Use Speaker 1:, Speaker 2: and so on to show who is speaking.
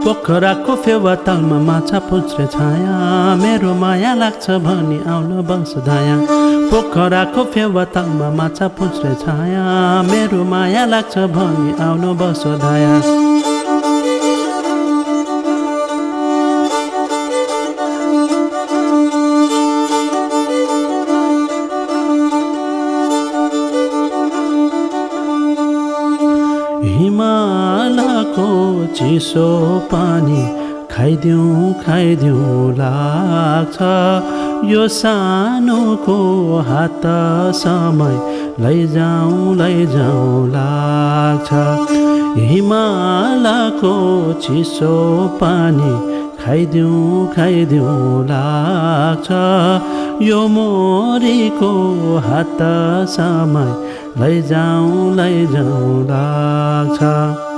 Speaker 1: पोखराको फेवातालमा माछा पुछ्रे छाया मेरो माया लाग्छ भनी आउन बस धाया पोखराको फेवातालमा माछा पुछ्रे छाया मेरो माया लाग्छ भनी आउन बस धाया हिमालको चिसो पानी खाइदिउँ लाग्छ यो सानोको हात समय लैजाउँ लाग्छ हिमालको चिसो पानी खाइदिउँ लाग्छ यो मोरीको हात समय लैजाउँ लाग्छ